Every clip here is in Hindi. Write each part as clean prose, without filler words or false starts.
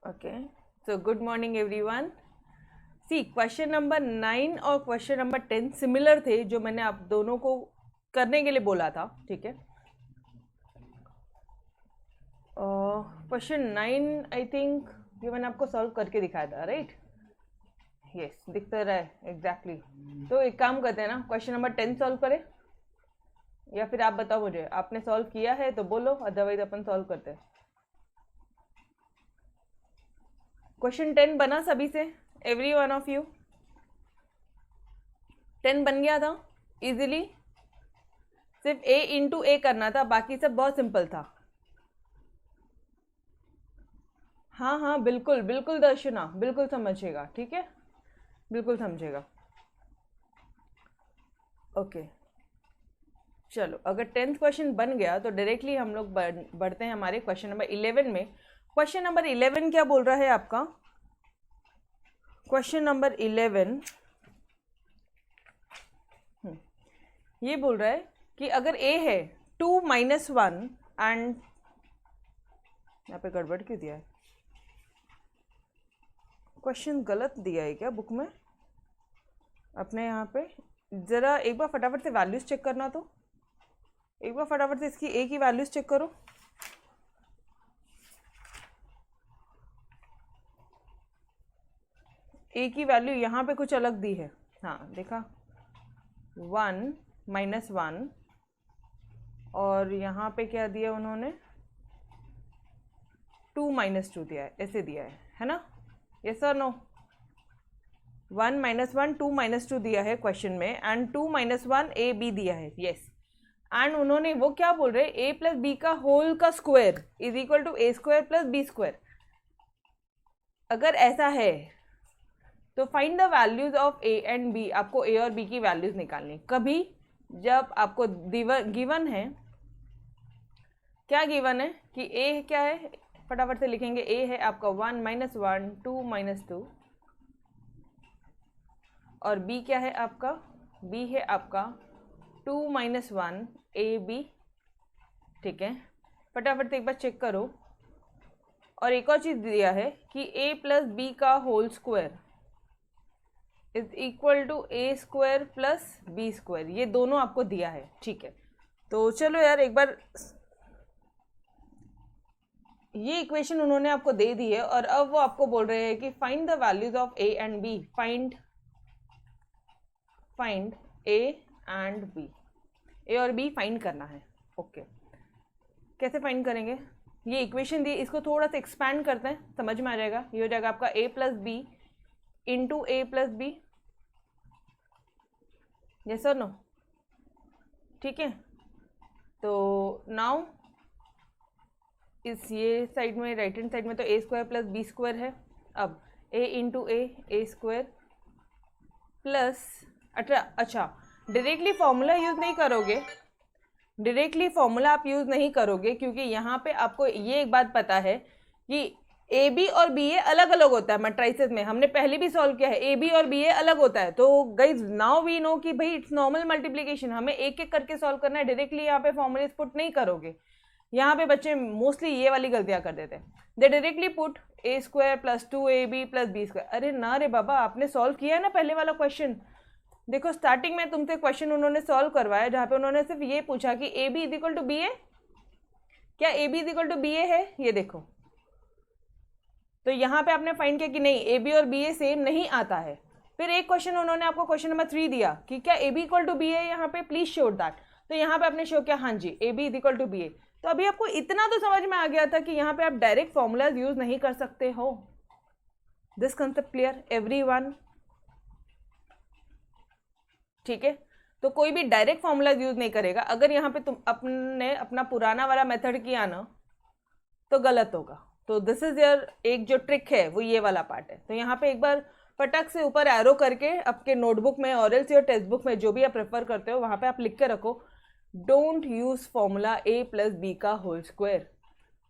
Okay, so good morning everyone. See, question number 9 और क्वेश्चन नंबर 10 सिमिलर थे जो मैंने आप दोनों को करने के लिए बोला था. ठीक है, क्वेश्चन 9 आई थिंक ये मैंने आपको सॉल्व करके दिखाया था, राइट? यस, दिखता रहा है एग्जैक्टली. तो एक काम करते हैं ना, क्वेश्चन नंबर 10 सॉल्व करें, या फिर आप बताओ मुझे, आपने सॉल्व किया है तो बोलो, अदरवाइज अपन सॉल्व करते हैं. क्वेश्चन 10 बना सभी से? एवरी वन ऑफ यू 10 बन गया था इजीली? सिर्फ a इंटू ए करना था, बाकी सब बहुत सिंपल था. हाँ हाँ, बिल्कुल बिल्कुल दर्शना, बिल्कुल समझेगा. ठीक है, बिल्कुल समझेगा. ओके, चलो, अगर 10th क्वेश्चन बन गया तो डायरेक्टली हम लोग बढ़ते हैं हमारे क्वेश्चन नंबर 11 में. क्वेश्चन नंबर 11 क्या बोल रहा है आपका? क्वेश्चन नंबर 11 ये बोल रहा है कि अगर a है 2 - 1 एंड यहाँ पे गड़बड़ क्यों दिया है? क्वेश्चन गलत दिया है क्या बुक में अपने? यहाँ पे ज़रा एक बार फटाफट से वैल्यूज चेक करना. तो एक बार फटाफट से इसकी a की वैल्यूज चेक करो. a की वैल्यू यहाँ पे कुछ अलग दी है. हाँ, देखा, 1 - 1, और यहाँ पे क्या दिया उन्होंने? 2 - 2 दिया है, ऐसे दिया है ना? यस और नो? 1 - 1 2 - 2 दिया है क्वेश्चन में, एंड 2 - 1 a b दिया है. यस, एंड उन्होंने वो क्या बोल रहे हैं, a प्लस बी का होल का square is equal to a square plus b square. अगर ऐसा है तो find the values of a and b. आपको a और b की वैल्यूज निकालनी. कभी जब आपको गिवन है, क्या गिवन है कि a क्या है, फटाफट से लिखेंगे. a है आपका 1 - 1 2 - 2, और b क्या है आपका? b है आपका 2 - 1 a b. ठीक है, फटाफट से एक बार चेक करो. और एक और चीज़ दिया है कि a प्लस बी का whole square is equal to a square plus b square. ये दोनों आपको दिया है. ठीक है, तो चलो यार, एक बार ये इक्वेशन उन्होंने आपको दे दी है, और अब वो आपको बोल रहे हैं कि find the values of a and b. Find a and b. a और b फाइंड करना है. ओके, कैसे फाइंड करेंगे? ये इक्वेशन दी, इसको थोड़ा सा एक्सपैंड करते हैं, समझ में आ जाएगा. ये हो जाएगा आपका a plus B into a plus b. Yes और नो? ठीक है, तो नाउ इस ये साइड में, राइट हैंड साइड में तो a square plus b square है. अब a into a square plus, अच्छा, डायरेक्टली फॉर्मूला यूज़ नहीं करोगे. डायरेक्टली फॉर्मूला आप यूज़ नहीं करोगे, क्योंकि यहाँ पे आपको ये एक बात पता है कि ए बी और बी ए अलग अलग होता है. मैट्रिसेस में हमने पहले भी सॉल्व किया है, ए बी और बी ए अलग होता है. तो गाइज नाउ वी नो कि भाई इट्स नॉर्मल मल्टीप्लिकेशन, हमें एक एक करके सॉल्व करना है. डायरेक्टली यहाँ पे फॉर्मूले पुट नहीं करोगे. यहाँ पे बच्चे मोस्टली ये वाली गलतियाँ कर देते हैं. दे directly put a square plus 2ab plus b square. अरे ना रे बाबा, आपने सॉल्व किया है ना पहले वाला क्वेश्चन. देखो, स्टार्टिंग में तुमसे क्वेश्चन उन्होंने सॉल्व करवाया जहाँ पे उन्होंने सिर्फ ये पूछा कि A B is equal to B A. क्या A B is equal to B A है? ये देखो, तो यहाँ पे आपने फाइंड किया कि नहीं, ए बी और बी ए सेम नहीं आता है. फिर एक क्वेश्चन उन्होंने आपको क्वेश्चन नंबर 3 दिया कि क्या A B equal to B A यहाँ पे, प्लीज शो दैट. तो यहाँ पे आपने शो किया, हाँ जी, A B is equal to B A. तो अभी आपको इतना तो समझ में आ गया था कि यहाँ पे आप डायरेक्ट फॉर्मूलाज यूज नहीं कर सकते हो. This concept clear everyone? ठीक है, तो कोई भी डायरेक्ट फॉर्मूला यूज नहीं करेगा. अगर यहाँ पे तुम अपने अपना पुराना वाला मेथड किया ना तो गलत होगा. तो दिस इज योर, एक जो ट्रिक है वो ये वाला पार्ट है. तो यहाँ पे एक बार फटक से ऊपर एरो करके आपके नोटबुक में और एल्स योर टेक्स्ट बुक में, जो भी आप प्रेफर करते हो, वहाँ पे आप लिख के रखो, don't use formula a plus B का होल स्क्वायर.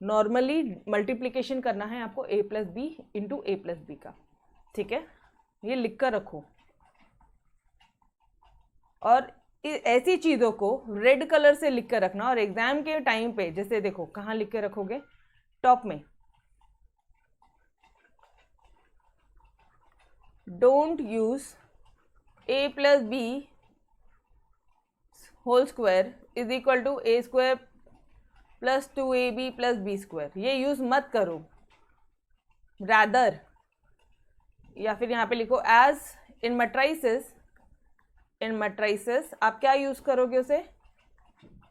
नॉर्मली मल्टीप्लीकेशन करना है आपको a plus B into a plus B का. ठीक है, ये लिख कर रखो. और ऐसी चीज़ों को रेड कलर से लिख कर रखना. और एग्जाम के टाइम पे जैसे देखो, कहाँ लिख के रखोगे? टॉप में. Don't use A plus B whole square is equal to A square plus 2ab plus B square, ये यूज मत करो। रादर, या फिर यहाँ पे लिखो as in matrices, in matrices आप क्या यूज करोगे उसे,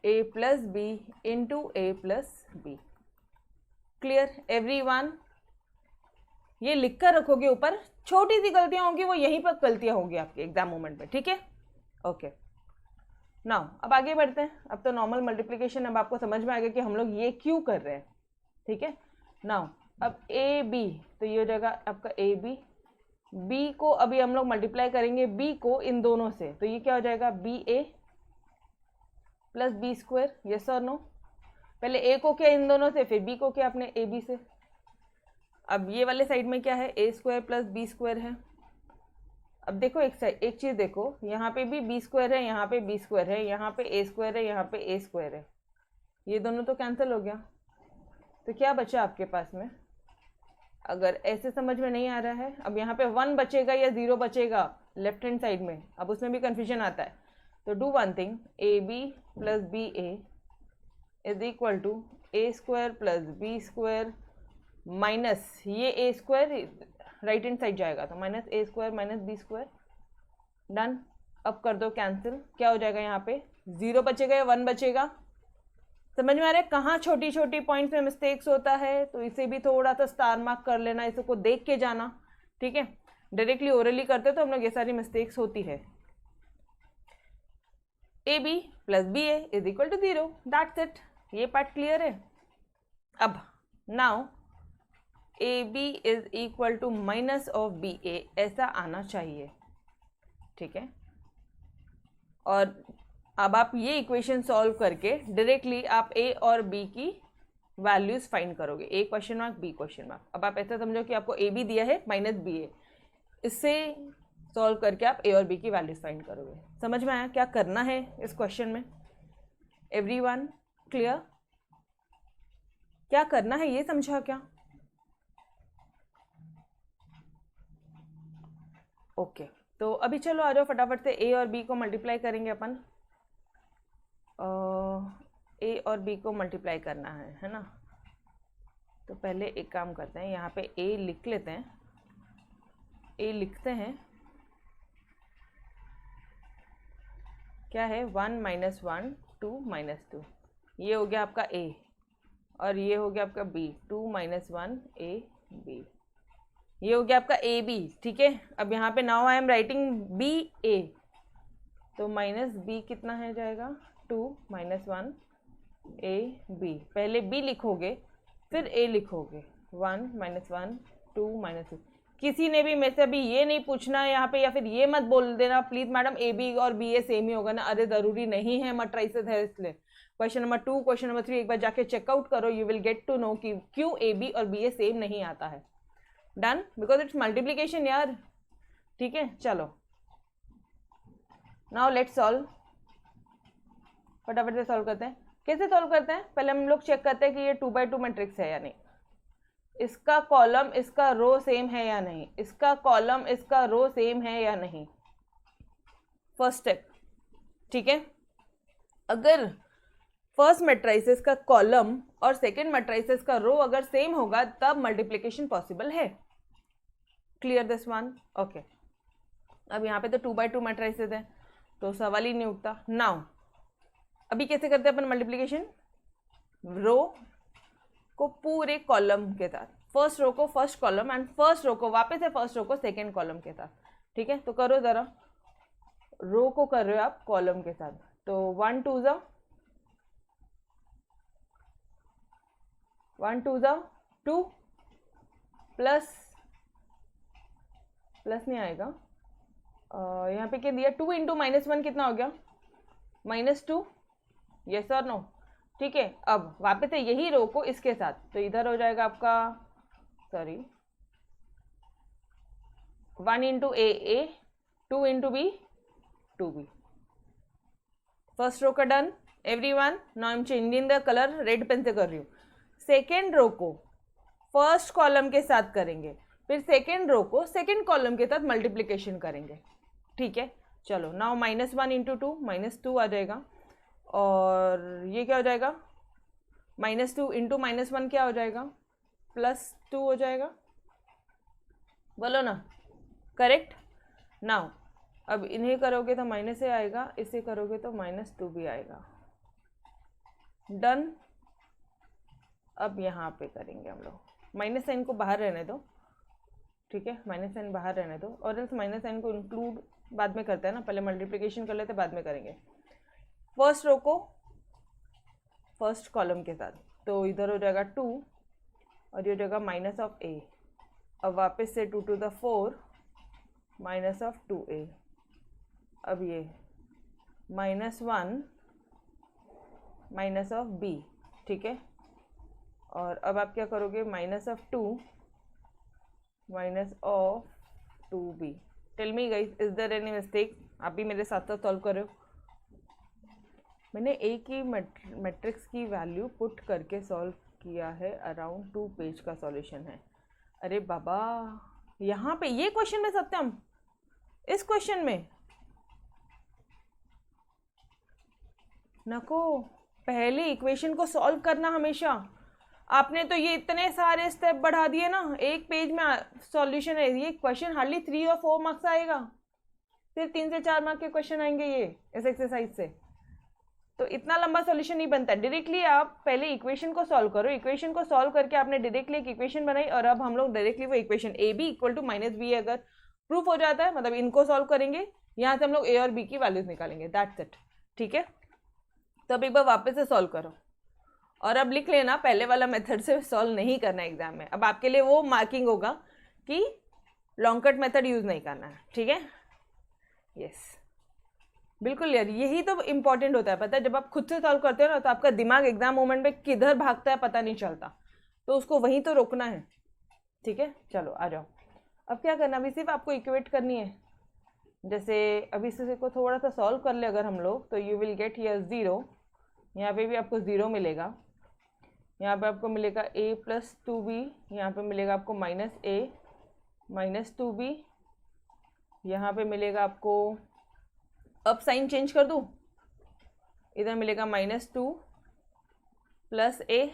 a plus B into A plus B. Clear everyone? ये लिख कर रखोगे ऊपर, छोटी सी गलतियां होंगी वो यहीं पर गलतियां होंगी आपके एग्जाम मोमेंट में, ठीक है? ओके, नाउ अब आगे बढ़ते हैं। अब तो नॉर्मल मल्टीप्लिकेशन अब आपको समझ में आ गया कि हम लोग ये क्यों कर रहे हैं, ठीक है? नाउ अब ए बी, तो ये हो जाएगा आपका ए बी, बी को अभी हम लोग मल्टीप्लाई करेंगे बी को इन दोनों से, तो ये क्या हो जाएगा बी ए प्लस बी स्क्वायर। यस और नो? पहले ए को क्या इन दोनों से, फिर बी को क्या अपने ए बी से। अब ये वाले साइड में क्या है, ए स्क्वायर प्लस बी स्क्वायर है। अब देखो एक चीज़ देखो, यहाँ पे भी बी स्क्वायर है, यहाँ पे बी स्क्वायर है, यहाँ पे ए स्क्वायर है, यहाँ पे ए स्क्वायर है, ये दोनों तो कैंसिल हो गया। तो क्या बचा आपके पास में? अगर ऐसे समझ में नहीं आ रहा है, अब यहाँ पे 1 बचेगा या 0 बचेगा लेफ्ट हैंड साइड में, अब उसमें भी कन्फ्यूजन आता है। तो do one thing, A B plus B A is equal to A square plus B square minus ये A square right hand side जाएगा, तो minus A square minus B square. Done. अब कर दो कैंसिल, क्या हो जाएगा यहाँ पे, 0 बचेगा या 1 बचेगा? समझ में आ रहा है कहाँ छोटी छोटी पॉइंट्स में मिस्टेक्स होता है? तो इसे भी थोड़ा सा स्टार मार्क कर लेना, इसे को देख के जाना, ठीक है? डायरेक्टली ओरली करते तो हम लोग ये सारी मिस्टेक्स होती है। A B plus B A is equal to 0, that's it. ये पार्ट क्लियर है? अब now A B is equal to minus of B A, ऐसा आना चाहिए, ठीक है? और अब आप ये इक्वेशन सॉल्व करके डायरेक्टली आप ए और बी की वैल्यूज फाइंड करोगे, A question mark B question mark. अब आप ऐसा समझो कि आपको ए बी दिया है माइनस बी ए, इससे सॉल्व करके आप ए और बी की वैल्यूज फाइंड करोगे। समझ में आया क्या करना है इस क्वेश्चन में? Everyone clear? क्या करना है ये समझा क्या? ओके, तो अभी चलो आ जाओ फटाफट से ए और बी को मल्टीप्लाई करेंगे अपन। ए और बी को मल्टीप्लाई करना है ना? तो पहले एक काम करते हैं, यहाँ पे ए लिख लेते हैं, ए लिखते हैं क्या है 1 माइनस 1 2 माइनस 2, ये हो गया आपका ए और ये हो गया आपका बी, 2 माइनस 1 ए बी, ये हो गया आपका ए बी, ठीक है? अब यहाँ पे now I am writing B A, तो माइनस बी कितना है जाएगा 2 माइनस 1 ए बी। पहले बी लिखोगे फिर ए लिखोगे, 1 माइनस 1 2 माइनस 2। किसी ने भी मेरे से अभी ये नहीं पूछना है यहाँ पे, या फिर ये मत बोल देना प्लीज मैडम ए बी और बी ए सेम ही होगा ना। अरे ज़रूरी नहीं है, मैट्रिसेस है इसलिए। क्वेश्चन नंबर 2 क्वेश्चन नंबर 3 एक बार जाके चेकआउट करो, you will get to know कि क्यों ए बी और बी ए सेम नहीं आता है। डन, बिकॉज इट्स मल्टीप्लीकेशन यार, ठीक है? चलो नाउ लेट्स सॉल्व, फटाफट से सॉल्व करते हैं। कैसे सॉल्व करते हैं? पहले हम लोग चेक करते हैं कि ये 2x2 मैट्रिक्स है या नहीं, इसका कॉलम इसका रो सेम है या नहीं, इसका कॉलम इसका रो सेम है या नहीं, फर्स्ट स्टेप, ठीक है? अगर फर्स्ट मैट्रिसेस का कॉलम और सेकंड मैट्रिसेस का रो अगर सेम होगा तब मल्टीप्लिकेशन पॉसिबल है। Clear this one? ओके, अब यहाँ पे तो 2x2 मैट्रिसेस है तो सवाल ही नहीं उठता। नाउ अभी कैसे करते हैं अपन मल्टीप्लिकेशन? रो को पूरे कॉलम के साथ, फर्स्ट रो को first column and first row को वापस से फर्स्ट रो को सेकंड कॉलम के साथ, ठीक है? तो करो ज़रा, रो को कर रहे हो आप कॉलम के साथ, तो 1 2 जा 1 2 जा 2 प्लस नहीं आएगा, यहाँ पे क्या दिया 2 इंटू माइनस 1 कितना हो गया -2, यस और नो? ठीक है, अब वापस से यही रो को इसके साथ, तो इधर हो जाएगा आपका sorry 1 into A 2 into B 2b। First row का done everyone. Now I am changing the colour, red pen से कर रही हूँ। सेकेंड रो को फर्स्ट कॉलम के साथ करेंगे, फिर सेकेंड रो को सेकेंड कॉलम के साथ मल्टीप्लीकेशन करेंगे, ठीक है। चलो नाउ -1 इंटू 2 -2 आ जाएगा, और ये क्या हो जाएगा, -2 इंटू -1 क्या हो जाएगा, +2 हो जाएगा, बोलो ना, करेक्ट। नाउ अब इन्हें करोगे तो माइनस से आएगा, इसे करोगे तो -2 भी आएगा, डन। अब यहाँ पे करेंगे हम लोग, माइनस साइन को बाहर रहने दो, ठीक है, माइनस साइन बाहर रहने दो, और इस माइनस साइन को इंक्लूड बाद में करते हैं ना, पहले मल्टीप्लिकेशन कर लेते, बाद में करेंगे। फर्स्ट रो को फर्स्ट कॉलम के साथ, तो इधर हो जाएगा 2 और ये हो जाएगा -a। अब वापस से 2 to the 4 -2a। अब ये -1 -b, ठीक है। और अब आप क्या करोगे, -2 -2b। Tell me guys, is there any mistake? आप भी मेरे साथ साथ सॉल्व करो। मैंने ए की मैट्रिक्स की वैल्यू पुट करके सॉल्व किया है, अराउंड 2 पेज का सॉल्यूशन है। अरे बाबा, यहाँ पे ये क्वेश्चन में सत्यम, इस क्वेश्चन में नको, पहले इक्वेशन को सॉल्व करना हमेशा। आपने तो ये इतने सारे स्टेप बढ़ा दिए ना, एक पेज में सॉल्यूशन है। ये क्वेश्चन हार्डली 3 और 4 मार्क्स आएगा, फिर 3 से 4 मार्क के क्वेश्चन आएंगे ये इस एक्सरसाइज से। तो इतना लंबा सॉल्यूशन नहीं बनता। डायरेक्टली आप पहले इक्वेशन को सॉल्व करो, इक्वेशन को सॉल्व करके आपने डायरेक्टली एक इक्वेशन बनाई, और अब हम लोग डायरेक्टली वो equation A B equal to -b अगर प्रूफ हो जाता है, मतलब इनको सॉल्व करेंगे, यहाँ से हम लोग ए और बी की वैल्यूज निकालेंगे, दैट्स इट, ठीक है। तो अब एक बार वापस से सॉल्व करो, और अब लिख लेना पहले वाला मेथड से सॉल्व नहीं करना एग्जाम में। अब आपके लिए वो मार्किंग होगा कि लॉन्ग कट मेथड यूज नहीं करना है, ठीक है। यस, बिल्कुल यार, यही तो इम्पॉर्टेंट होता है, पता है। जब आप खुद से सॉल्व करते हो ना, तो आपका दिमाग एग्जाम मोमेंट में किधर भागता है पता नहीं चलता, तो उसको वहीं तो रोकना है, ठीक है। चलो आ जाओ, अब क्या करना, अभी सिर्फ आपको इक्वेट करनी है। जैसे अभी से को थोड़ा सा सॉल्व कर ले अगर हम लोग, तो यू विल गेट हियर 0, यहाँ पे भी आपको 0 मिलेगा, यहाँ पे आपको मिलेगा a + 2b, यहाँ पे मिलेगा आपको -a -2b, यहाँ पे मिलेगा आपको, अब साइन चेंज कर दूँ, इधर मिलेगा -2 + a,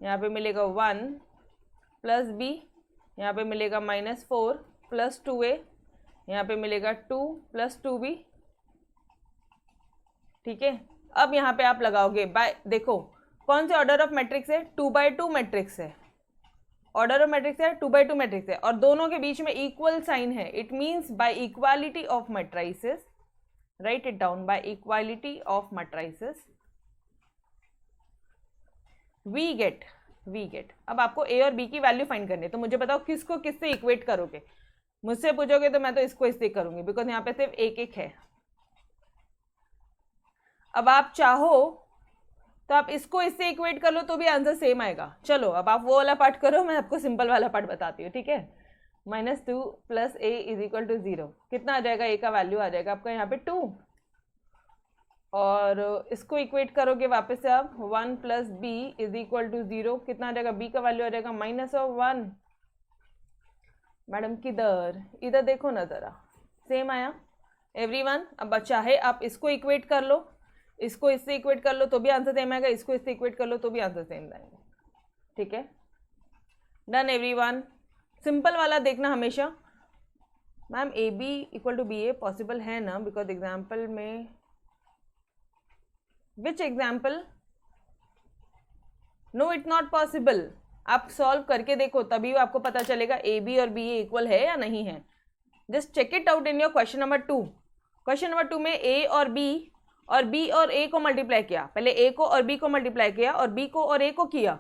यहाँ पे मिलेगा 1 + b, यहाँ पे मिलेगा -4 + 2a, यहाँ पे मिलेगा 2 + 2b, ठीक है। अब यहाँ पे आप लगाओगे बाय, देखो कौन से ऑर्डर ऑफ मैट्रिक्स है, 2/2 मैट्रिक्स है, ऑर्डर ऑफ मैट्रिक्स है 2/2 मैट्रिक्स है, और दोनों के बीच में इक्वल साइन है। It means by equality of matrices, right it down, by equality of matrices we get. अब आपको ए और बी की वैल्यू फाइंड करनी है, तो मुझे बताओ किसको किससे इक्वेट करोगे। मुझसे पूछोगे तो मैं तो इसको इससे करूंगी, बिकॉज यहाँ पे सिर्फ एक है। अब आप चाहो तो आप इसको इससे इक्वेट कर लो तो भी आंसर सेम आएगा। चलो अब आप वो वाला पार्ट करो, मैं आपको सिंपल वाला पार्ट बताती हूँ, ठीक है। -2 + a = 0, कितना आ जाएगा, a का वैल्यू आ जाएगा आपका यहाँ पे 2, और इसको इक्वेट करोगे वापस से आप 1 + b = 0, कितना आ जाएगा, b का वैल्यू आ जाएगा -1। मैडम किधर, इधर देखो ना ज़रा, सेम आया एवरीवन। अब चाहे आप इसको इक्वेट कर लो, इसको इससे इक्वेट कर लो तो भी आंसर सेम आएगा, इसको इससे इक्वेट कर लो तो भी आंसर सेम आएगा, ठीक है। डन एवरीवन, सिंपल वाला देखना हमेशा। मैम AB = BA पॉसिबल है ना, बिकॉज एग्जाम्पल में, which example, no it not possible. आप सॉल्व करके देखो तभी आपको पता चलेगा AB और BA इक्वल है या नहीं है। Just check it out in your question number 2। Question number 2 में A और B और B और A को मल्टीप्लाई किया, पहले A को और B को मल्टीप्लाई किया और B को और A को किया,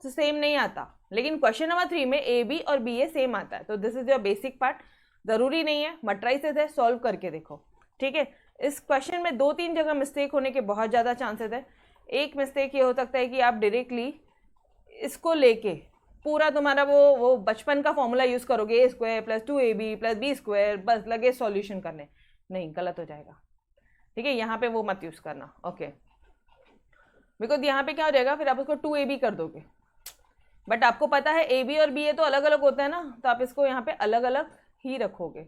तो सेम नहीं आता। लेकिन क्वेश्चन नंबर 3 में AB और BA सेम आता है। तो this is your basic part, ज़रूरी नहीं है, मैट्रिसेस है, सॉल्व करके देखो, ठीक है। इस क्वेश्चन में 2-3 जगह मिस्टेक होने के बहुत ज़्यादा चांसेस है। एक मिस्टेक ये हो सकता है कि आप डायरेक्टली इसको लेके पूरा तुम्हारा वो बचपन का फॉर्मूला यूज़ करोगे, a² + 2ab + b², बस लगे सॉल्यूशन करने, नहीं, गलत हो जाएगा, ठीक है। यहाँ पे वो मत यूज़ करना, ओके। बिकॉज यहाँ पे क्या हो जाएगा, फिर आप उसको 2ab कर दोगे, बट आपको पता है ए बी और बी ए तो अलग अलग होते हैं ना, तो आप इसको यहाँ पे अलग अलग ही रखोगे,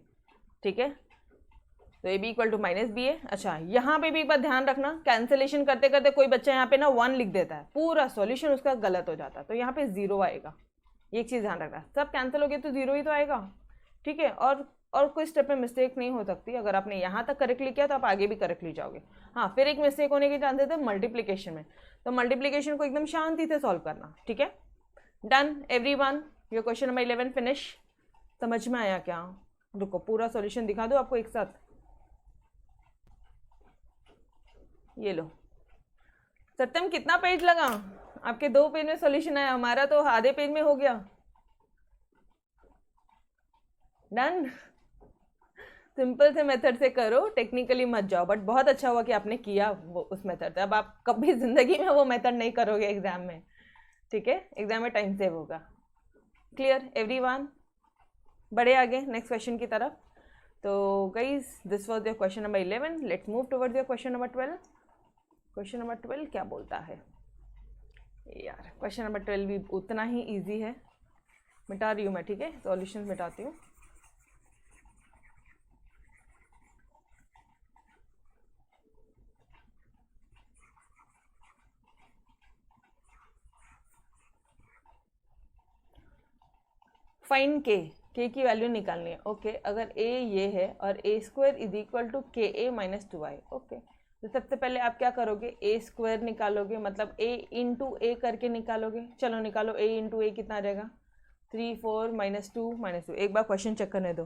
ठीक है। तो A B equal to minus B A. अच्छा, यहाँ पे भी एक बार ध्यान रखना, कैंसिलेशन करते करते कोई बच्चा यहाँ पे ना 1 लिख देता है, पूरा सॉल्यूशन उसका गलत हो जाता है, तो यहाँ पे 0 आएगा। एक चीज़ ध्यान रखना, सब कैंसिल हो गया तो 0 ही तो आएगा, ठीक है। और कोई स्टेप में मिस्टेक नहीं हो सकती। अगर आपने यहाँ तक करेक्टली किया तो आप आगे भी करेक्टली जाओगे। हाँ, फिर एक मिस्टेक होने के चांसेस है मल्टीप्लिकेशन में, तो मल्टीप्लिकेशन को एकदम शांति से सॉल्व करना, ठीक है। Done everyone, your question number 11 finish. समझ में आया क्या? रुको पूरा सॉल्यूशन दिखा दो आपको एक साथ। ये लो सत्यम, कितना पेज लगा? आपके 2 पेज में सॉल्यूशन आया, हमारा तो आधे पेज में हो गया। डन। सिंपल से मेथड से करो, टेक्निकली मत जाओ। बट बहुत अच्छा हुआ कि आपने किया वो उस मेथड से। अब आप कभी जिंदगी में वो मेथड नहीं करोगे एग्जाम में, ठीक है। एग्जाम में टाइम सेव होगा। Clear everyone? बढ़े आगे नेक्स्ट क्वेश्चन की तरफ। तो guys, this was your question number 11। Let's move towards your question number 12। Question number 12 क्या बोलता है यार? क्वेश्चन नंबर 12 भी उतना ही इजी है। मिटा रही हूँ मैं, ठीक है, सॉल्यूशन मिटाती हूँ। फाइंड के की वैल्यू निकालनी है। ओके, अगर ए ये है और ए square is equal to k A minus 2i। Okay, तो सबसे पहले आप क्या करोगे? ए स्क्वायर निकालोगे, मतलब ए इंटू ए करके निकालोगे। चलो निकालो, ए इंटू ए कितना आ जाएगा? 3 4 माइनस 2 माइनस 2। एक बार क्वेश्चन चेक करने दो।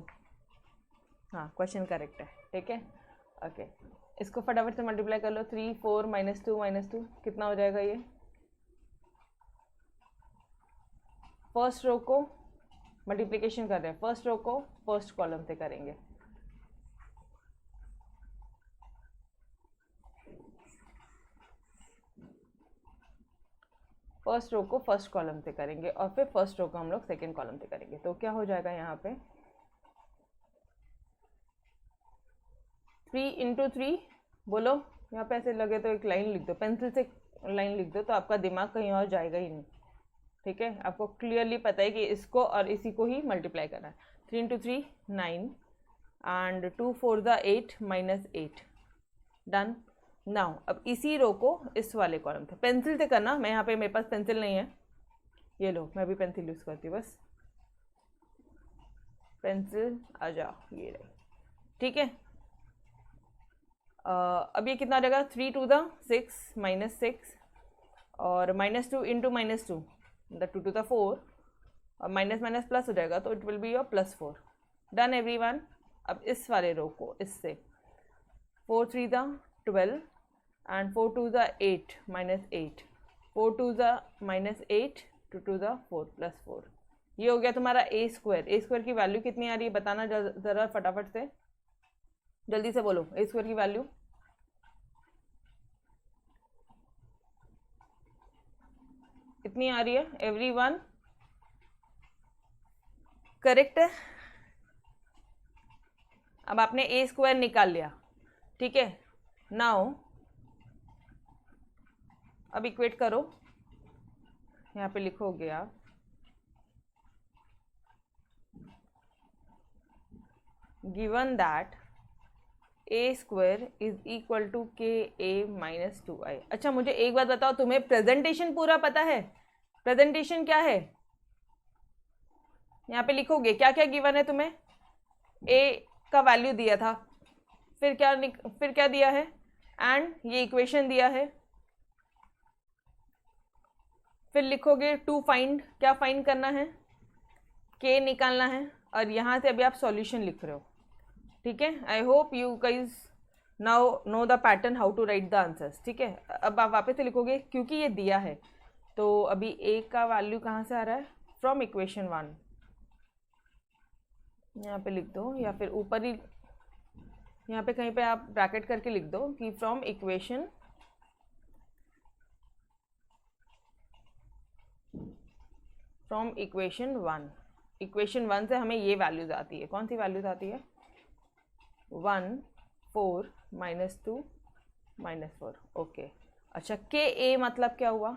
हाँ, क्वेश्चन करेक्ट है, ठीक है। ओके, इसको फटाफट से मल्टीप्लाई कर लो। 3 4 माइनस 2 कितना हो जाएगा? ये फर्स्ट रो को मल्टीप्लिकेशन कर रहे हैं, फर्स्ट रो को फर्स्ट कॉलम से करेंगे। फर्स्ट रो को फर्स्ट कॉलम से करेंगे और फिर फर्स्ट रो को हम लोग सेकेंड कॉलम से करेंगे। तो क्या हो जाएगा यहाँ पे? 3 इंटू 3, बोलो। यहाँ पे ऐसे लगे तो एक लाइन लिख दो, पेंसिल से लाइन लिख दो, तो आपका दिमाग कहीं और जाएगा ही नहीं, ठीक है। आपको क्लियरली पता है कि इसको और इसी को ही मल्टीप्लाई करना है। 3 into 3 9 and 2 4 the 8 minus 8। Done. Now अब इसी रो को इस वाले कॉलम से पेंसिल से करना। मैं यहाँ पे, मेरे पास पेंसिल नहीं है, ये लो, मैं भी पेंसिल यूज़ करती हूँ। बस पेंसिल आ जाओ, ये रही, ठीक है। अब ये कितना आ जाएगा? 3 टू द 6 माइनस 6 और माइनस 2 इंटू माइनस 2 द 2 टू द 4 और माइनस माइनस प्लस हो जाएगा, तो it will be your +4। Done everyone. अब इस वाले रो को इससे 4 3 द 12 एंड 4 2 द 8 माइनस 8, 4 2 द माइनस 8 2 2 द 4 +4। ये हो गया तुम्हारा ए स्क्वायर। ए स्क्वायर की वैल्यू कितनी आ रही है बताना ज़रा फटाफट से, जल्दी से बोलो। ए स्क्वायर की वैल्यू कितनी आ रही है एवरीवन? करेक्ट है। अब आपने ए स्क्वायर निकाल लिया, ठीक है। नाउ अब इक्वेट करो, यहाँ पे लिखोगे आप given that A square is equal to k A minus 2i। अच्छा, मुझे एक बात बताओ, तुम्हें प्रेजेंटेशन पूरा पता है? प्रेजेंटेशन क्या है? यहाँ पे लिखोगे क्या क्या गिवन है तुम्हें। ए का वैल्यू दिया था, फिर क्या दिया है, एंड ये इक्वेशन दिया है। फिर लिखोगे टू फाइंड, क्या फाइंड करना है? के निकालना है। और यहाँ से अभी आप सॉल्यूशन लिख रहे हो, ठीक है। I hope you guys now know the pattern how to write the answers, ठीक है। अब आप वापस से लिखोगे, क्योंकि ये दिया है तो अभी ए का वैल्यू कहाँ से आ रहा है? From equation 1। यहाँ पे लिख दो, या फिर ऊपर ही यहाँ पे कहीं पे आप ब्रैकेट करके लिख दो कि from equation from equation 1। Equation 1 से हमें ये वैल्यूज आती है। कौन सी वैल्यूज आती है? 1 4 माइनस 2 माइनस 4। ओके, अच्छा, के ए मतलब क्या हुआ?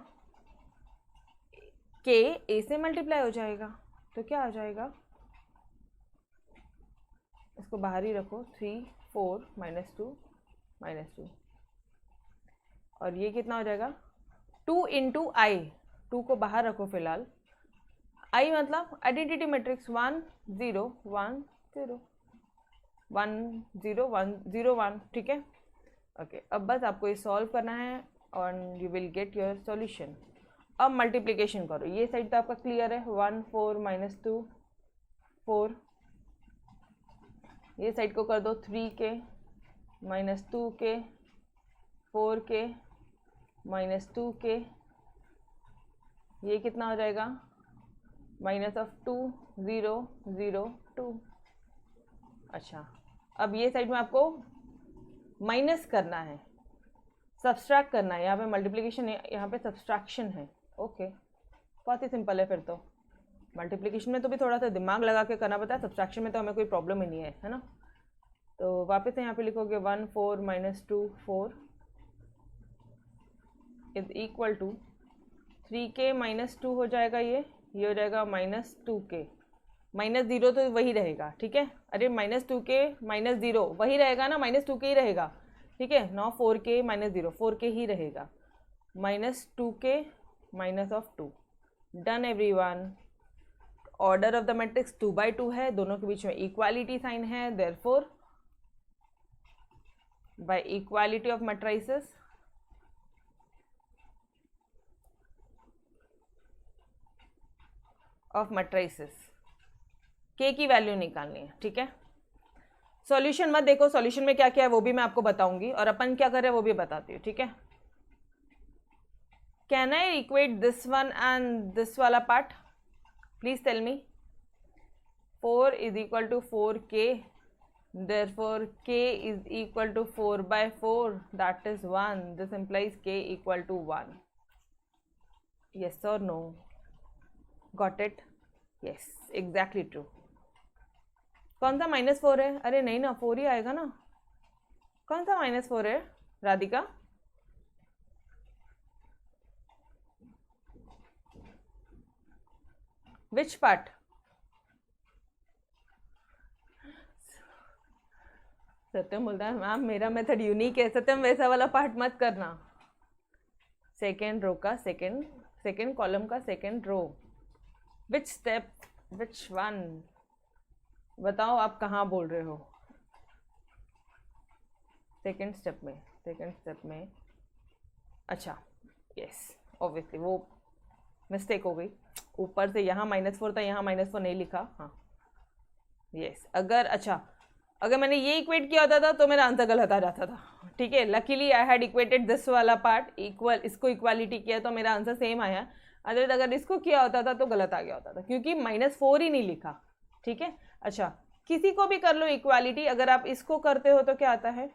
के ए से मल्टीप्लाई हो जाएगा, तो क्या आ जाएगा, इसको बाहर ही रखो, 3 4 -2 और ये कितना हो जाएगा 2 इंटू आई, 2 को बाहर रखो फिलहाल, आई मतलब आइडेंटिटी मैट्रिक्स 1 0 1 0 1 0 1 0 1, ठीक है। ओके, अब बस आपको ये सॉल्व करना है और you will get your solution. अब मल्टीप्लिकेशन करो, ये साइड तो आपका क्लियर है, 1 4 -2 4, ये साइड को कर दो 3 के -2 के 4 के -2 के, ये कितना हो जाएगा -2 0 0 2। अच्छा, अब ये साइड में आपको माइनस करना है, सब्सट्रैक्ट करना है, यहाँ पे मल्टीप्लिकेशन है, यहाँ पे सब्सट्रैक्शन है। ओके, बहुत ही सिंपल है फिर तो। मल्टीप्लिकेशन में तो भी थोड़ा सा दिमाग लगा के करना पड़ता है, सब्सट्रैक्शन में तो हमें कोई प्रॉब्लम ही नहीं है ना। तो वापस से यहाँ पे लिखोगे 1 4 -2 4 इज इक्वल टू 3 के -2 हो जाएगा, ये हो जाएगा -2 के, -0 तो वही रहेगा, ठीक है। अरे -2 के -0 वही रहेगा ना, -2 के ही रहेगा, ठीक है। 9 4 के -0 4 के ही रहेगा, -2 के -2। Done everyone. Order of the matrix 2 by 2 है, दोनों के बीच में इक्वालिटी साइन है, therefore by equality of matrices के की वैल्यू निकालनी है, ठीक है। सॉल्यूशन मत देखो, सॉल्यूशन में क्या क्या है वो भी मैं आपको बताऊंगी और अपन क्या कर रहे हैं वो भी बताती हूँ, ठीक है। Can I equate this one and this वाला part, please tell me. 4 is equal to 4k, therefore k is equal to 4 by 4, that is 1, this implies k equal to 1, yes or no? Got it? Yes, exactly true। कौन सा -4 है? अरे नहीं ना, 4 ही आएगा ना। कौन सा -4 है राधिका? Which part? सत्यम बोलता है मैम मेरा मेथड यूनिक है। सत्यम वैसा वाला पार्ट मत करना। सेकेंड रो का सेकेंड कॉलम का second row, which step, which one, बताओ आप कहाँ बोल रहे हो? सेकेंड स्टेप में अच्छा, यस ऑब्वियसली वो मिस्टेक हो गई, ऊपर से यहाँ -4 था, यहाँ -4 नहीं लिखा। हाँ यस, अगर मैंने ये इक्वेट किया होता था तो मेरा आंसर गलत आ जाता था, ठीक है। Luckily I had equated this वाला पार्ट इक्वल, इसको इक्वालिटी किया तो मेरा आंसर सेम आया। अगर इसको किया होता था तो गलत आ गया होता था, क्योंकि -4 ही नहीं लिखा, ठीक है। अच्छा, किसी को भी कर लो इक्वालिटी, अगर आप इसको करते हो तो क्या आता है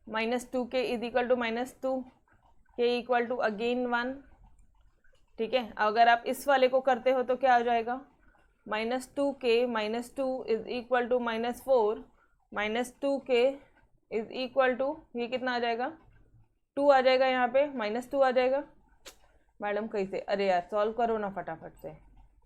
-2k is equal to -2 k equal to again 1, ठीक है। अगर आप इस वाले को करते हो तो क्या आ जाएगा -2k -2 is equal to -4, -2k is equal to ये कितना आ जाएगा 2 आ जाएगा, यहाँ पे -2 आ जाएगा। मैडम कैसे? अरे यार सॉल्व करो ना फटाफट से।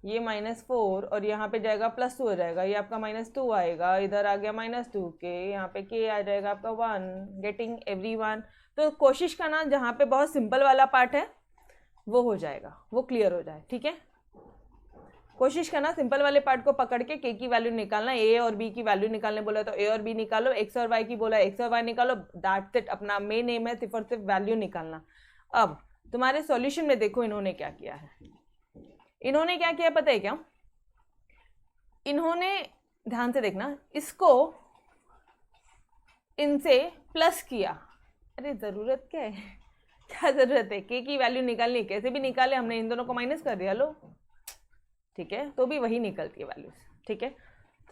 ये -4 और यहाँ पे जाएगा +2 हो जाएगा, ये आपका -2 आएगा, इधर आ गया -2k, यहाँ पे k आ जाएगा आपका 1। Getting everyone? तो कोशिश करना जहाँ पे बहुत सिंपल वाला पार्ट है वो हो जाएगा, वो क्लियर हो जाए, ठीक है। कोशिश करना सिंपल वाले पार्ट को पकड़ के k की वैल्यू निकालना। a और b की वैल्यू निकालने बोला तो a और b निकालो, x और y की बोला x और y निकालो, दैट्स इट। अपना मेन एम है सिर्फ और सिर्फ वैल्यू निकालना। अब तुम्हारे सॉल्यूशन में देखो इन्होंने क्या किया है। इन्होंने क्या किया पता है क्या? इन्होंने, ध्यान से देखना, इसको इनसे प्लस किया। अरे जरूरत क्या है, क्या जरूरत है? k की वैल्यू निकालनी, कैसे भी निकाले, हमने इन दोनों को माइनस कर दिया लो, ठीक है, तो भी वही निकलती है वैल्यूज, ठीक है।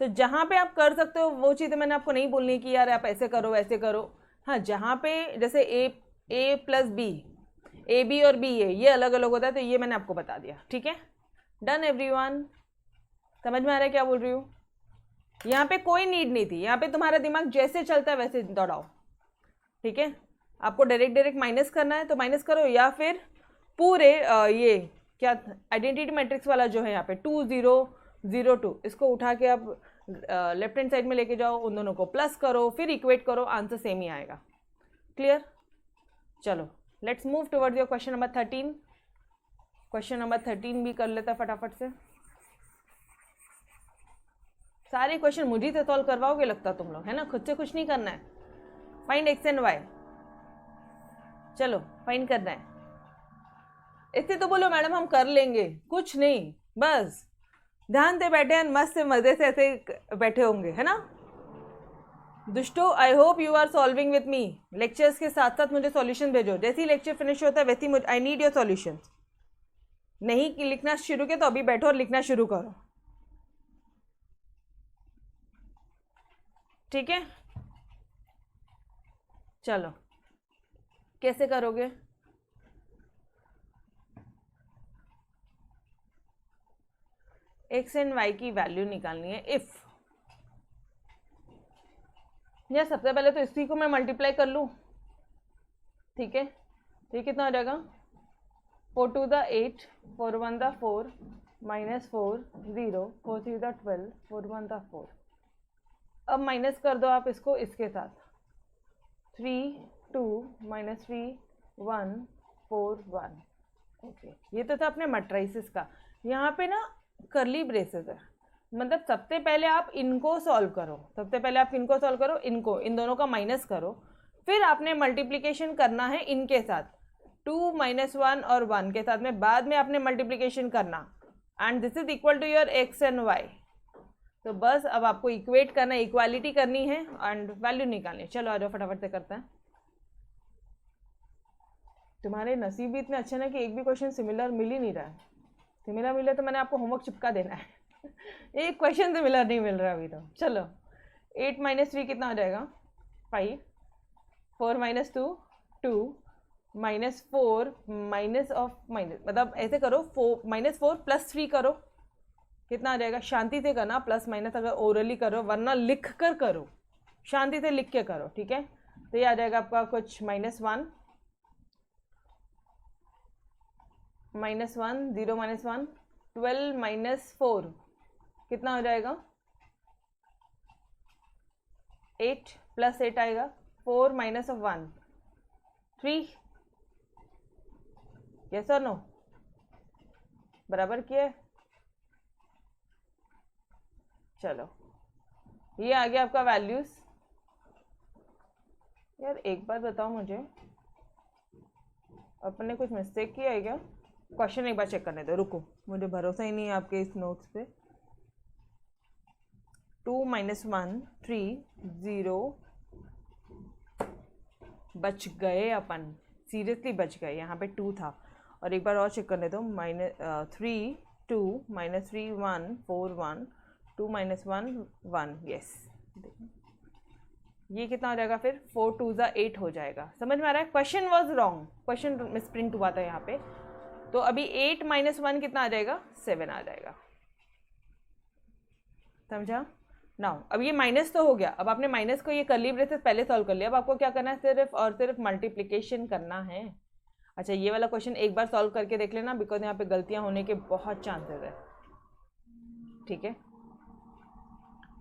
तो जहाँ पे आप कर सकते हो वो चीज़ें मैंने आपको नहीं बोलनी कि यार आप ऐसे करो वैसे करो। हाँ, जहाँ पे जैसे a plus B, A B और बी ए ये अलग अलग होता है, तो ये मैंने आपको बता दिया, ठीक है। Done everyone? समझ में आ रहा है क्या बोल रही हूँ? यहाँ पे कोई नीड नहीं थी, यहाँ पे तुम्हारा दिमाग जैसे चलता है वैसे दौड़ाओ, ठीक है। आपको डायरेक्ट माइनस करना है तो माइनस करो, या फिर पूरे ये क्या आइडेंटिटी मैट्रिक्स वाला जो है यहाँ पे 2 0 0 2, इसको उठा के आप लेफ्ट हैंड साइड में लेके जाओ, उन दोनों को प्लस करो, फिर इक्वेट करो, आंसर सेम ही आएगा। क्लियर? चलो let's move towards your question number 13। Question number 13 भी कर लेता फटाफट से। सारे क्वेश्चन मुझे से सॉल्व करवाओगे लगता तुम लोग, है ना, खुद से कुछ नहीं करना है। फाइंड एक्स एंड वाई, चलो फाइंड करना है। इससे तो बोलो मैडम हम कर लेंगे, कुछ नहीं, बस ध्यान से बैठे हैं, मस्त से मजे से ऐसे बैठे होंगे, है ना। दुष्टो, I hope you are solving with me. Lectures के साथ साथ मुझे सॉल्यूशन भेजो, जैसे ही लेक्चर फिनिश होता है वैसे ही मुझे आई नीड योर सॉल्यूशन। नहीं कि लिखना शुरू किया तो अभी बैठो और लिखना शुरू करो, ठीक है। चलो कैसे करोगे? एक्स एंड वाई की वैल्यू निकालनी है। इफ या सबसे पहले तो इसी को मैं मल्टीप्लाई कर लूँ, ठीक है। तो ये कितना हो जाएगा? 4 2 द 8, 4 1 द 4, माइनस 4 0, 4 3 द 12, 4 1 द 4। अब माइनस कर दो आप इसको इसके साथ, 3 2 माइनस 3 1 4 1। ओके, ये तो था अपने मैट्रिसेस का। यहाँ पे ना करली ब्रेसेस है, मतलब सबसे पहले आप इनको सॉल्व करो, सबसे पहले आप इनको सॉल्व करो, इनको, इन दोनों का माइनस करो, फिर आपने मल्टीप्लिकेशन करना है इनके साथ, 2 माइनस 1 और 1 के साथ में, बाद में आपने मल्टीप्लिकेशन करना, and this is equal to your X and Y. तो बस अब आपको इक्वेट करना है, इक्वालिटी करनी है एंड वैल्यू निकालनी है। चलो आ जाओ फटाफट से करते हैं। तुम्हारे नसीब भी इतने अच्छे ना कि एक भी क्वेश्चन सिमिलर मिल ही नहीं रहा है। सिमिलर मिले तो मैंने आपको होमवर्क चिपका देना है। एक क्वेश्चन सिमिलर नहीं मिल रहा अभी तो। चलो 8 माइनस 3 कितना हो जाएगा? 5, 4 minus 2 2, minus 4 minus of minus, मतलब ऐसे करो, 4 माइनस 4 प्लस 3 करो, कितना आ जाएगा? शांति से करना, प्लस माइनस अगर ओरली करो, वरना लिख कर करो, शांति से लिख के करो, ठीक है। तो ये आ जाएगा आपका कुछ -1 -1 0 -1, 12 माइनस 4 कितना हो जाएगा? 8 प्लस 8 आएगा, 4 माइनस ऑफ 1 3। यस और नो? बराबर किया? चलो ये आ गया आपका वैल्यूज। यार एक बार बताओ मुझे, अपने कुछ मिस्टेक किया है क्या? क्वेश्चन एक बार चेक करने दो, रुको, मुझे भरोसा ही नहीं है आपके इस नोट्स पे। 2 माइनस 1 3 0, बच गए अपन, सीरियसली बच गए, यहाँ पे 2 था। और एक बार और चेक करने दो, -3 2 माइनस 3 1 4 1 2 माइनस 1 1, यस। ये कितना हो जाएगा फिर? 4 2 ज़ा 8 हो जाएगा। समझ में आ रहा है? Question was wrong, question misprint हुआ था यहाँ पे। तो अभी 8 माइनस 1 कितना आ जाएगा? 7 आ जाएगा। समझा? नाउ अब ये माइनस तो हो गया, अब आपने माइनस को ये करली ब्रेसेस पहले सॉल्व कर लिया, अब आपको क्या करना है? सिर्फ और सिर्फ मल्टीप्लिकेशन करना है। अच्छा ये वाला क्वेश्चन एक बार सॉल्व करके देख लेना, बिकॉज यहाँ पे गलतियाँ होने के बहुत चांसेस है, ठीक है।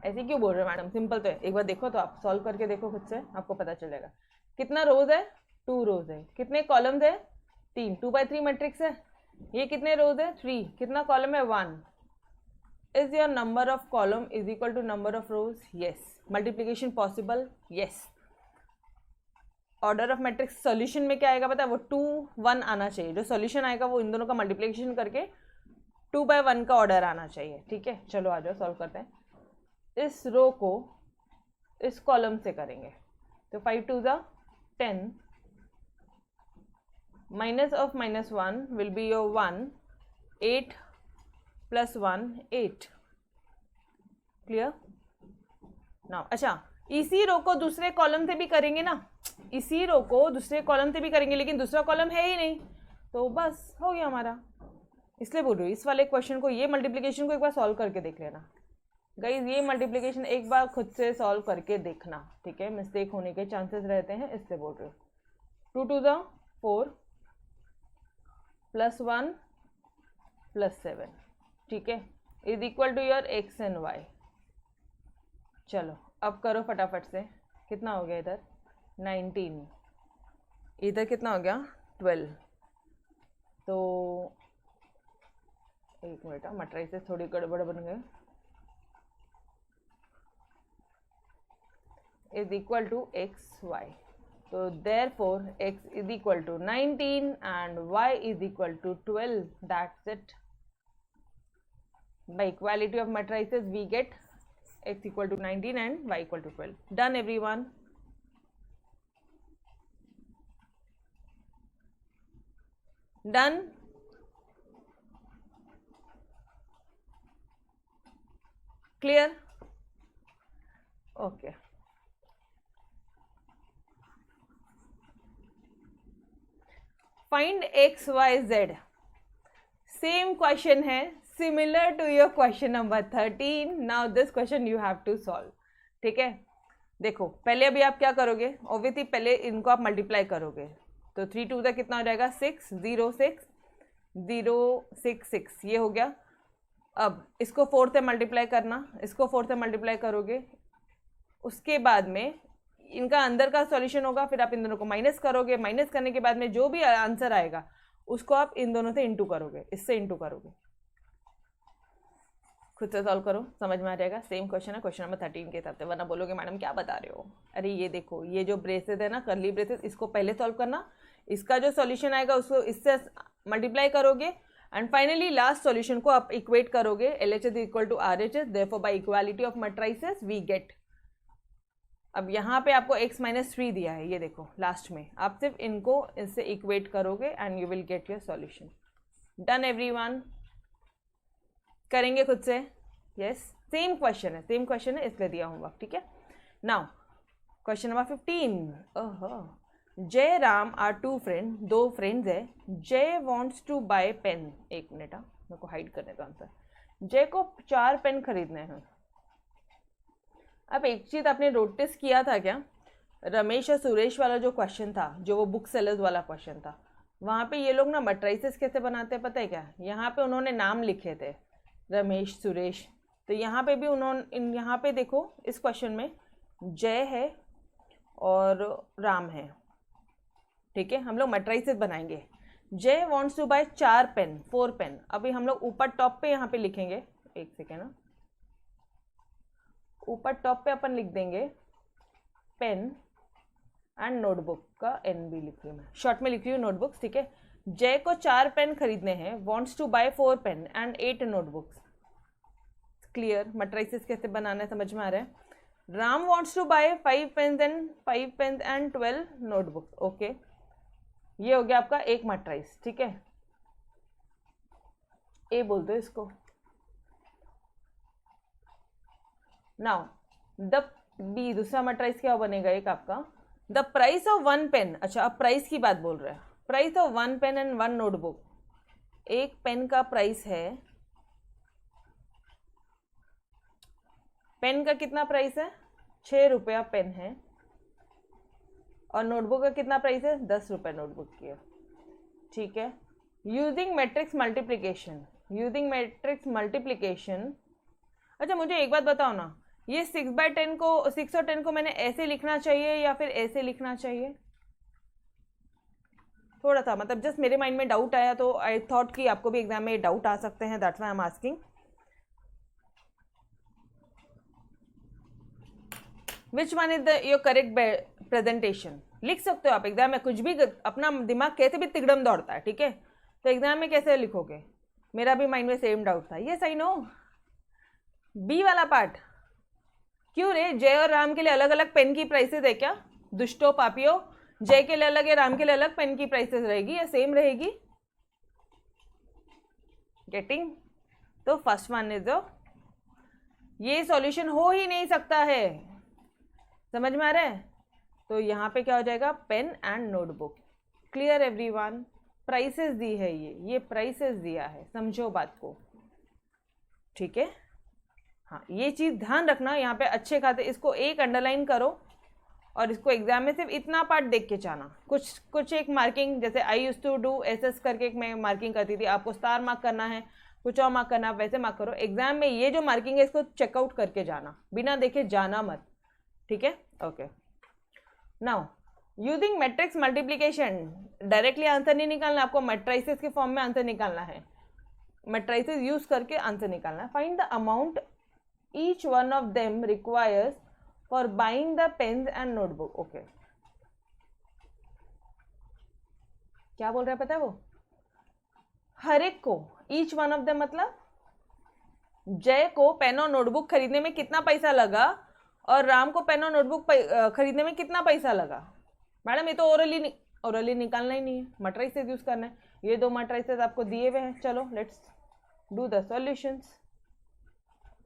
ऐसे क्यों बोल रहे हो मैडम? सिंपल तो है, एक बार देखो तो आप सॉल्व करके देखो खुद से, आपको पता चलेगा। कितना रोज है? 2 रोज है। कितने कॉलम्स है? 3, 2 by 3 मैट्रिक्स है। ये कितने रोज है? 3। कितना कॉलम है? 1। Is your number of column is equal to number of rows? Yes. Multiplication possible? Yes. Order of matrix solution में क्या आएगा पता है? वो 2 1 आना चाहिए, जो सॉल्यूशन आएगा वो इन दोनों का मल्टीप्लीकेशन करके 2 by 1 का ऑर्डर आना चाहिए, ठीक है। चलो आ जाओ सॉल्व करते हैं। इस रो को इस कॉलम से करेंगे, तो 5 2 ज़ा 10, minus of -1 will be your 1, 8 plus 1 8। Clear? Now अच्छा, इसी रो को दूसरे कॉलम से भी करेंगे ना, इसी रो को दूसरे कॉलम से भी करेंगे, लेकिन दूसरा कॉलम है ही नहीं, तो बस हो गया हमारा। इसलिए बोल रही हूँ इस वाले क्वेश्चन को, ये मल्टीप्लिकेशन को एक बार सॉल्व करके देख लेना गाइज, ये मल्टीप्लिकेशन एक बार खुद से सॉल्व करके देखना, ठीक है। मिस्टेक होने के चांसेस रहते हैं, इससे बोल रही हूँ। 2 2 ज़ा 4 प्लस 1 प्लस 7, ठीक है, is equal to your X and Y. चलो अब करो फटाफट से, कितना हो गया इधर 19, इधर कितना हो गया 12। तो एक मिनट, मैट्रिसेस थोड़ी गड़बड़ बन गए। Is equal to X Y, तो therefore x is equal to 19 and y is equal to 12, that's it. By equality of matrices we get x equal to 19 and y equal to 12. Done everyone. Done. Clear? Okay. Find x, y, z. Same question है, similar to your question number 13. Now this question you have to solve. ठीक है, देखो पहले अभी आप क्या करोगे, ऑब्वियसली पहले इनको आप मल्टीप्लाई करोगे, तो 3 2 तक कितना हो जाएगा 6 0 6 0 6 6, ये हो गया। अब इसको 4 से मल्टीप्लाई करना, इसको 4 से मल्टीप्लाई करोगे, उसके बाद में इनका अंदर का सॉल्यूशन होगा, फिर आप इन दोनों को माइनस करोगे, माइनस करने के बाद में जो भी आंसर आएगा उसको आप इन दोनों से इंटू करोगे, इससे इंटू करोगे। खुद से सॉल्व करो, समझ में आ जाएगा। सेम क्वेश्चन है क्वेश्चन नंबर 13 के हिसाब से, वरना बोलोगे मैडम क्या बता रहे हो। अरे ये देखो, ये जो ब्रेसेस है ना, करली ब्रेसेस, इसको पहले सॉल्व करना, इसका जो सॉल्यूशन आएगा उसको इससे मल्टीप्लाई करोगे, एंड फाइनली लास्ट सॉल्यूशन को आप इक्वेट करोगे, LHS equal to RHS, therefore by equality of matrices we get. अब यहाँ पे आपको x माइनस 3 दिया है, ये देखो लास्ट में, आप सिर्फ इनको इससे इक्वेट करोगे and you will get your solution. Done everyone, करेंगे खुद से। यस, सेम क्वेश्चन है, सेम क्वेश्चन है, इसलिए दिया होमवर्क, ठीक है। Now question number 15। ओहो, जय राम आर टू फ्रेंड, दो फ्रेंड्स है। जय वांट्स टू बाय पेन, एक मिनट मेरे को हाइड करने का आंसर। जय को 4 पेन खरीदने हैं। अब एक चीज़ आपने नोटिस किया था क्या, रमेश और सुरेश वाला जो क्वेश्चन था, जो वो बुक सेलर्स वाला क्वेश्चन था, वहाँ पे ये लोग ना मैट्रिसेस कैसे बनाते हैं पता है क्या, यहाँ पे उन्होंने नाम लिखे थे रमेश सुरेश, तो यहाँ पे भी उन्होंने, यहाँ पे देखो इस क्वेश्चन में जय है और राम है, ठीक है। हम लोग मैट्रिसेस बनाएंगे। Jay wants to buy 4 pen 4 pen, अभी हम लोग ऊपर टॉप पे यहाँ पे लिखेंगे, एक सेकेंड ना, ऊपर टॉप पे अपन लिख देंगे पेन एंड नोटबुक का एन भी लिख रही हूँ मैं, शॉर्ट में लिख रही हूँ नोटबुक्स, ठीक है। जय को 4 पेन खरीदने हैं, wants to buy 4 pen and 8 notebooks. Clear, matrices कैसे बनाना है समझ में आ रहा है। Ram wants to buy 5 pens and 12 notebooks, okay. ये हो गया आपका एक मैट्रिस, ठीक है, ए बोल दो इसको। नाउ द बी, दूसरा मैट्रिक्स क्या बनेगा एक आपका, द प्राइस ऑफ 1 पेन। अच्छा, अब प्राइस की बात बोल रहे हैं, price of 1 pen and 1 notebook. एक पेन का प्राइस है, पेन का कितना प्राइस है 6 रुपया पेन है, और नोटबुक का कितना प्राइस है 10 रुपये नोटबुक की है, ठीक है। Using matrix multiplication, using matrix multiplication. अच्छा मुझे एक बात बताओ ना, ये 6/10 को, 6 और 10 को मैंने ऐसे लिखना चाहिए या फिर ऐसे लिखना चाहिए, थोड़ा सा मतलब जस्ट मेरे माइंड में डाउट आया, तो आई थॉट कि आपको भी एग्जाम में डाउट आ सकते हैं, that's why I am asking. Which one is the your correct presentation, लिख सकते हो आप एग्जाम में, कुछ भी, अपना दिमाग कैसे भी तिगड़म दौड़ता है, ठीक है, तो एग्जाम में कैसे लिखोगे, मेरा भी माइंड में सेम डाउट था। ये सही नो, बी वाला पार्ट क्यों रे, जय और राम के लिए अलग अलग पेन की प्राइसेस है क्या, दुष्टो पापियो, जय के लिए अलग है, राम के लिए अलग पेन की प्राइसेस रहेगी या सेम रहेगी, गेटिंग। तो फर्स्ट वन इज ये सॉल्यूशन हो ही नहीं सकता है, समझ में आ रहा है। तो यहाँ पे क्या हो जाएगा, pen and notebook. Clear everyone, prices दी है, ये प्राइसेस दिया है, समझो बात को, ठीक है। हाँ ये चीज़ ध्यान रखना, यहाँ पे अच्छे खाते, इसको एक अंडरलाइन करो और इसको एग्जाम में सिर्फ इतना पार्ट देख के जाना, कुछ एक मार्किंग, जैसे आई यूज टू डू एस करके एक मैं मार्किंग करती थी, आपको स्टार मार्क करना है, कुछ और मार्क करना, वैसे मार्क करो। एग्जाम में ये जो मार्किंग है इसको चेकआउट करके जाना, बिना देखे जाना मत, ठीक है। Okay, now using matrix multiplication, directly answer नहीं निकालना, आपको मैट्राइसेस के फॉर्म में आंसर निकालना है, मैट्राइसेस यूज करके आंसर निकालना है। Find the amount each one of them requires for buying the pens and notebook. Okay, क्या बोल रहा है पता है वो, हर एक को, ईच वन ऑफ देम मतलब जय को पेन और नोटबुक खरीदने में कितना पैसा लगा और राम को पेन और नोटबुक खरीदने में कितना पैसा लगा। मैडम ये तो ओरली निकालना ही नहीं है, मैट्रिसेस यूज करना है। ये दो मैट्रिसेस आपको दिए हुए हैं, चलो लेट्स डू द सॉल्यूशंस।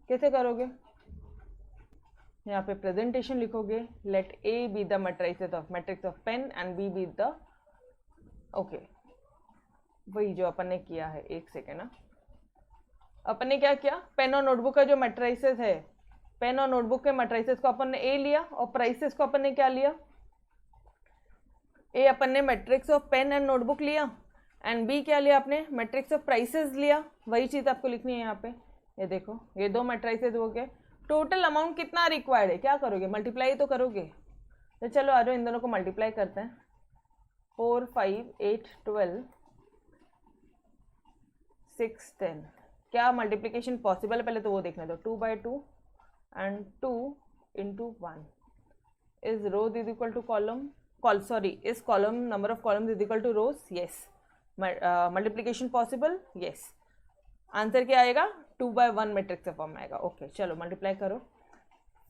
कैसे करोगे, यहाँ पे प्रेजेंटेशन लिखोगे, let A be the matrix of pen and B be the, okay वही जो अपन ने किया है। एक सेकेंड ना, अपन ने क्या किया, पेन और नोटबुक का जो मैट्रिसेस है, पेन और नोटबुक के मैट्रिसेस को अपन ने ए लिया और प्राइसेस को अपन ने क्या लिया, ए अपन ने matrix of pen and notebook लिया एंड बी क्या लिया आपने, मैट्रिक्स ऑफ प्राइसेस लिया। वही चीज़ आपको लिखनी है यहाँ पे। ये देखो ये दो मैट्रिसेस हो गए, टोटल अमाउंट कितना रिक्वायर्ड है, क्या करोगे, मल्टीप्लाई तो करोगे। तो चलो आ जाओ इन दोनों को मल्टीप्लाई करते हैं। 4 5 8 12 6 10, क्या मल्टीप्लिकेशन पॉसिबल है पहले तो वो देखने दो। 2 by 2 and 2 into 1 is rows is equal to column, is column number of columns is equal to rows, yes. Multiplication possible, yes. Answer क्या आएगा, 2 by 1 मैट्रिक्स के फॉर्म में आएगा। ओके चलो मल्टीप्लाई करो।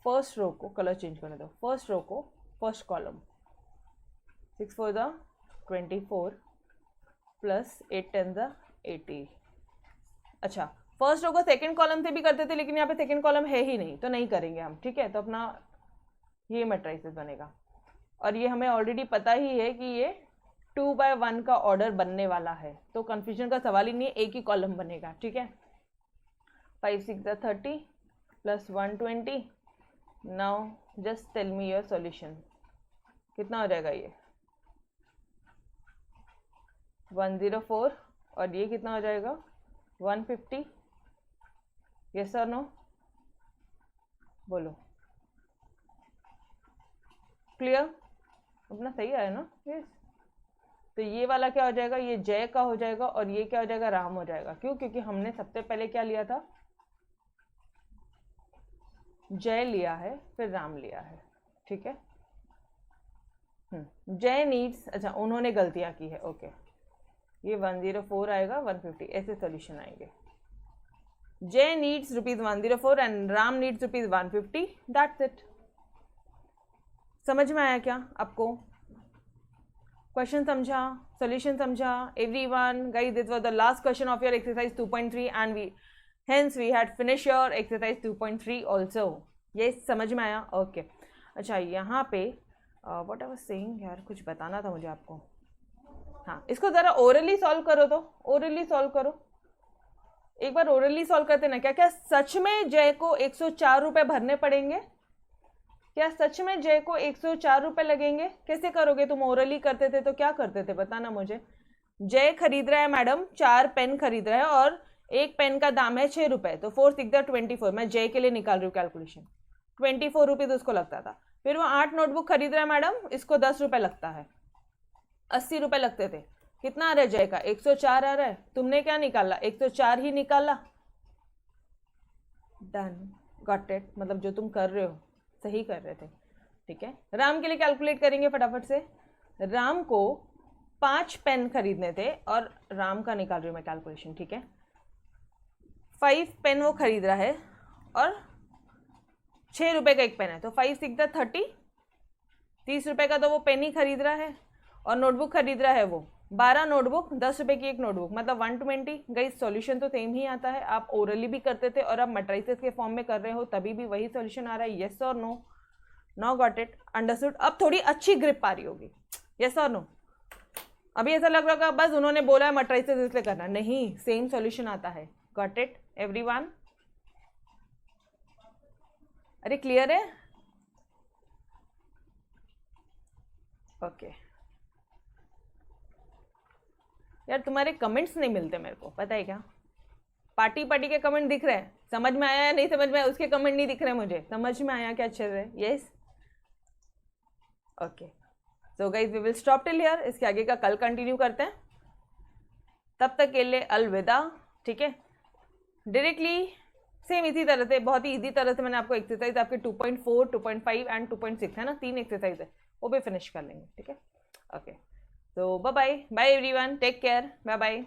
फर्स्ट रो को कलर चेंज करने दो, फर्स्ट रो को first column, 6 4 the 24 plus 8 10 the 80। अच्छा, फर्स्ट रो को सेकंड कॉलम से भी करते थे, लेकिन यहाँ पे सेकंड कॉलम है ही नहीं तो नहीं करेंगे हम, ठीक है। तो अपना ये मैट्रिसेस बनेगा और ये हमें ऑलरेडी पता ही है कि ये 2 by 1 का ऑर्डर बनने वाला है, तो कंफ्यूजन का सवाल ही नहीं है, एक ही कॉलम बनेगा, ठीक है। 5 6 द 30 plus 120। Now just tell me your solution, कितना हो जाएगा ये 104 और ये कितना हो जाएगा 150। यस और नो, बोलो। क्लियर, अपना सही आया ना, यस। तो ये वाला क्या हो जाएगा, ये जय का हो जाएगा और ये क्या हो जाएगा, राम हो जाएगा। क्यों, क्योंकि हमने सबसे पहले क्या लिया था, जय लिया है फिर राम लिया है, ठीक है। जय नीड्स, अच्छा उन्होंने गलतियां की है, ओके। ये 104 आएगा 150, ऐसे सॉल्यूशन आएंगे। जय needs ₹104 and Ram needs ₹150, that's it. समझ में आया क्या आपको, क्वेश्चन समझा, सॉल्यूशन समझा। Everyone guys, this was the last question of your exercise 2.3 and hence we had finished your exercise 2.3 also. yes, समझ में आया, ओके। अच्छा यहाँ पे what I was saying यार, कुछ बताना था मुझे आपको। हाँ, इसको ज़रा ओरली सॉल्व करो, तो ओरली सॉल्व करो, एक बार ओरली सॉल्व करते ना। क्या क्या सच में जय को 104 रुपये भरने पड़ेंगे, क्या सच में जय को 104 रुपये लगेंगे, कैसे करोगे तुम, ओरली करते थे तो क्या करते थे बताना मुझे। जय खरीद रहा है मैडम, 4 पेन खरीद रहा है और एक पेन का दाम है 6 रुपये, तो 4 6 24, मैं जय के लिए निकाल रही हूँ कैलकुलेशन, 24 रुपीज़ उसको लगता था। फिर वो 8 नोटबुक खरीद रहा है मैडम, इसको 10 रुपये लगता है, 80 रुपये लगते थे। कितना आ रहा है जय का, 104 आ रहा है। तुमने क्या निकाला, 104 ही निकाला, डन, गॉट इट। मतलब जो तुम कर रहे हो सही कर रहे थे, ठीक है। राम के लिए कैलकुलेट करेंगे फटाफट से। राम को 5 पेन खरीदने थे और राम का निकाल रही हूँ मैं कैलकुलेशन, ठीक है। 5 पेन वो खरीद रहा है और 6 रुपये का एक पेन है, तो 5 6 30, 30 रुपये का तो वो पेन ही खरीद रहा है। और नोटबुक खरीद रहा है वो 12 नोटबुक, 10 रुपये की एक नोटबुक, मतलब 120। गाइस सॉल्यूशन तो सेम ही आता है, आप ओरली भी करते थे और आप मैट्रिसेस के फॉर्म में कर रहे हो तभी भी वही सॉल्यूशन आ रहा है। येस और no, no got it, understood. अब थोड़ी अच्छी ग्रिप आ रही होगी, येस और नो। अभी ऐसा लग रहा है बस उन्होंने बोला है मैट्रिसेस इसलिए करना, नहीं, सेम सॉल्यूशन आता है। गॉट इट एवरीवन, अरे क्लियर है। ओके यार तुम्हारे कमेंट्स नहीं मिलते मेरे को, पता है क्या? पार्टी पार्टी के कमेंट दिख रहे हैं, समझ में आया या नहीं समझ में आया उसके कमेंट नहीं दिख रहे मुझे, समझ में आया क्या अच्छे से? Yes okay. So guys we will stop till here, इसके आगे का कल कंटिन्यू करते हैं। तब तक के लिए अलविदा, ठीक है। डायरेक्टली सेम इसी तरह से, बहुत ही इजी तरह से मैंने आपको एक्सरसाइज आपके 2.4, 2.5 एंड 2.6 है ना, 3 एक्सरसाइज है, वो भी फिनिश कर लेंगे, ठीक है। ओके, तो bye bye, bye everyone, take care, bye bye.